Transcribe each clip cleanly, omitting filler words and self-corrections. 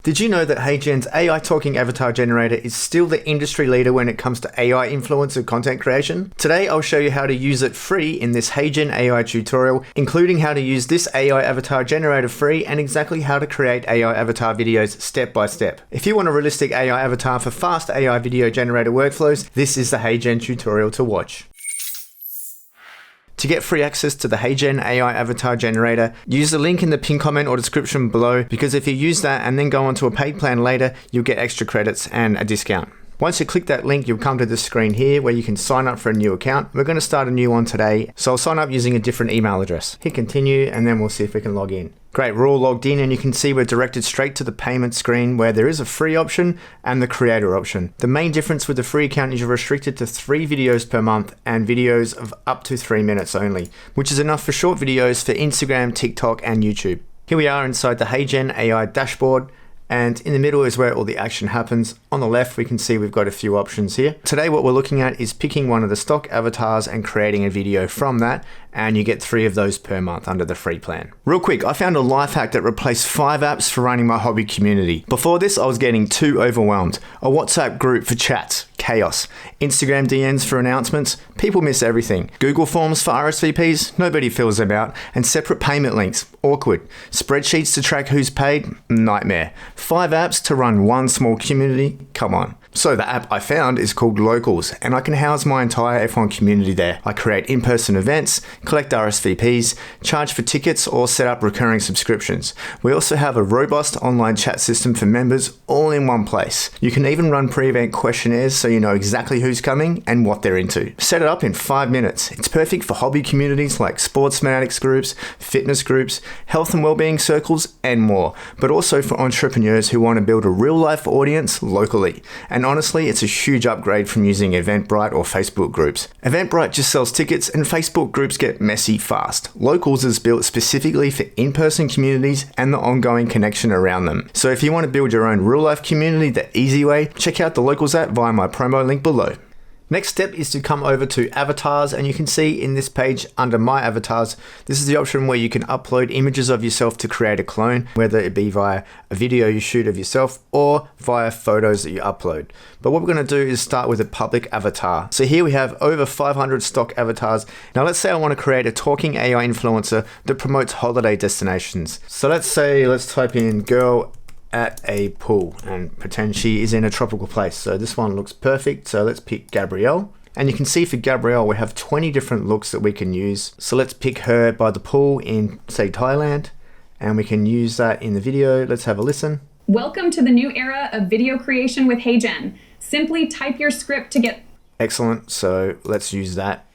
Did you know that HeyGen's AI talking avatar generator is still the industry leader when it comes to AI influencer content creation? Today, I'll show you how to use it free in this HeyGen AI tutorial, including how to use this AI avatar generator free and exactly how to create AI avatar videos step by step. If you want a realistic AI avatar for fast AI video generator workflows, this is the HeyGen tutorial to watch. To get free access to the HeyGen AI avatar generator, use the link in the pinned comment or description below, because if you use that and then go onto a paid plan later, you'll get extra credits and a discount. Once you click that link, you'll come to this screen here where you can sign up for a new account. We're going to start a new one today, so I'll sign up using a different email address. Hit continue and then we'll see if we can log in. Great, we're all logged in and you can see we're directed straight to the payment screen where there is a free option and the creator option. The main difference with the free account is you're restricted to 3 videos per month and videos of up to 3 minutes only, which is enough for short videos for Instagram, TikTok and YouTube. Here we are inside the HeyGen AI dashboard. And in the middle is where all the action happens. On the left, we can see we've got a few options here. Today, what we're looking at is picking one of the stock avatars and creating a video from that. And you get 3 of those per month under the free plan. Real quick, I found a life hack that replaced 5 apps for running my hobby community. Before this, I was getting too overwhelmed. A WhatsApp group for chats, chaos. Instagram DMs for announcements, people miss everything. Google Forms for RSVPs, nobody fills them out. And separate payment links, awkward. Spreadsheets to track who's paid, nightmare. 5 apps to run one small community, come on. So the app I found is called Locals, and I can house my entire F1 community there. I create in-person events, collect RSVPs, charge for tickets, or set up recurring subscriptions. We also have a robust online chat system for members all in one place. You can even run pre-event questionnaires so you know exactly who's coming and what they're into. Set it up in 5 minutes. It's perfect for hobby communities like sports fanatics groups, fitness groups, health and wellbeing circles, and more, but also for entrepreneurs who want to build a real-life audience locally. And honestly, it's a huge upgrade from using Eventbrite or Facebook groups. Eventbrite just sells tickets and Facebook groups get messy fast. Locals is built specifically for in-person communities and the ongoing connection around them. So if you want to build your own real-life community the easy way, check out the Locals app via my promo link below. Next step is to come over to avatars, and you can see in this page under my avatars, this is the option where you can upload images of yourself to create a clone, whether it be via a video you shoot of yourself or via photos that you upload. But what we're going to do is start with a public avatar. So here we have over 500 stock avatars. Now let's say I want to create a talking AI influencer that promotes holiday destinations. So let's type in girl at a pool and pretend she is in a tropical place. So this one looks perfect. So let's pick Gabrielle. And you can see for Gabrielle, we have 20 different looks that we can use. So let's pick her by the pool in, say, Thailand. And we can use that in the video. Let's have a listen. Welcome to the new era of video creation with HeyGen. Simply type your script to get... Excellent. So let's use that.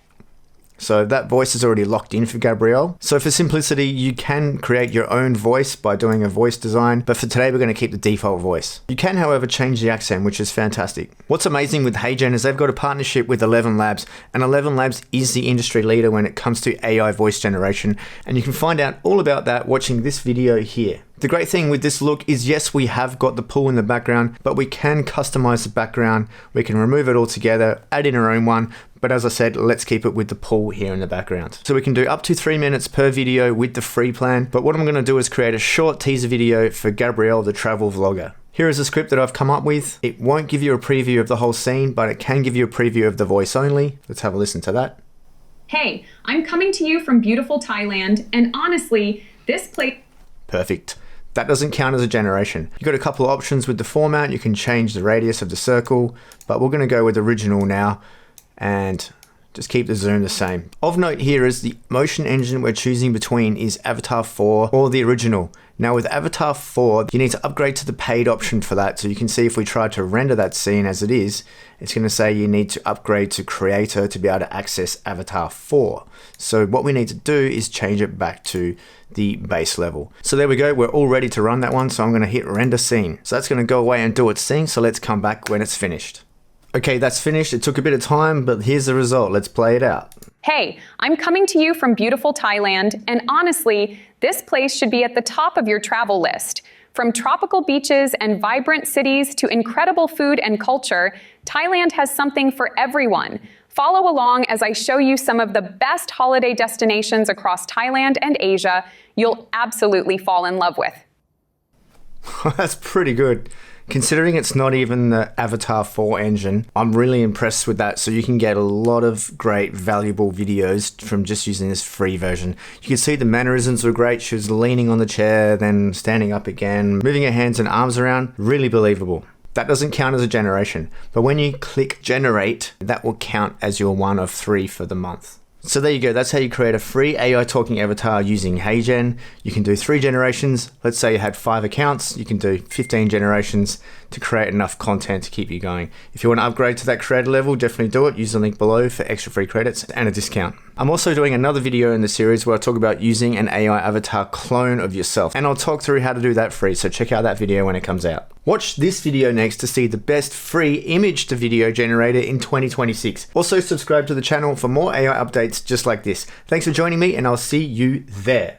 So that voice is already locked in for Gabrielle. So for simplicity, you can create your own voice by doing a voice design, but for today, we're going to keep the default voice. You can, however, change the accent, which is fantastic. What's amazing with HeyGen is they've got a partnership with 11 Labs, and 11 Labs is the industry leader when it comes to AI voice generation, and you can find out all about that watching this video here. The great thing with this look is, yes, we have got the pool in the background, but we can customize the background. We can remove it all together, add in our own one. But as I said, let's keep it with the pool here in the background. So we can do up to 3 minutes per video with the free plan. But what I'm going to do is create a short teaser video for Gabrielle, the travel vlogger. Here is a script that I've come up with. It won't give you a preview of the whole scene, but it can give you a preview of the voice only. Let's have a listen to that. Hey, I'm coming to you from beautiful Thailand, and honestly, this place... Perfect. That doesn't count as a generation. You've got a couple of options with the format. You can change the radius of the circle, but we're going to go with original now and just keep the zoom the same. Of note here is the motion engine we're choosing between is Avatar 4 or the original. Now with Avatar 4, you need to upgrade to the paid option for that. So you can see if we try to render that scene as it is, it's going to say you need to upgrade to Creator to be able to access Avatar 4. So what we need to do is change it back to the base level. So there we go, we're all ready to run that one. So I'm going to hit render scene. So that's going to go away and do its thing. So let's come back when it's finished. Okay, that's finished. It took a bit of time, but here's the result. Let's play it out. Hey, I'm coming to you from beautiful Thailand, and honestly, this place should be at the top of your travel list. From tropical beaches and vibrant cities to incredible food and culture, Thailand has something for everyone. Follow along as I show you some of the best holiday destinations across Thailand and Asia you'll absolutely fall in love with. That's pretty good. Considering it's not even the Avatar 4 engine, I'm really impressed with that. So you can get a lot of great, valuable videos from just using this free version. You can see the mannerisms were great. She was leaning on the chair, then standing up again, moving her hands and arms around. Really believable. That doesn't count as a generation, but when you click generate, that will count as your one of 3 for the month. So there you go, that's how you create a free AI talking avatar using HeyGen. You can do 3 generations. Let's say you had 5 accounts, you can do 15 generations to create enough content to keep you going. If you want to upgrade to that creator level, definitely do it. Use the link below for extra free credits and a discount. I'm also doing another video in the series where I talk about using an AI avatar clone of yourself, and I'll talk through how to do that free, so check out that video when it comes out. Watch this video next to see the best free image to video generator in 2026. Also subscribe to the channel for more AI updates just like this. Thanks for joining me, and I'll see you there.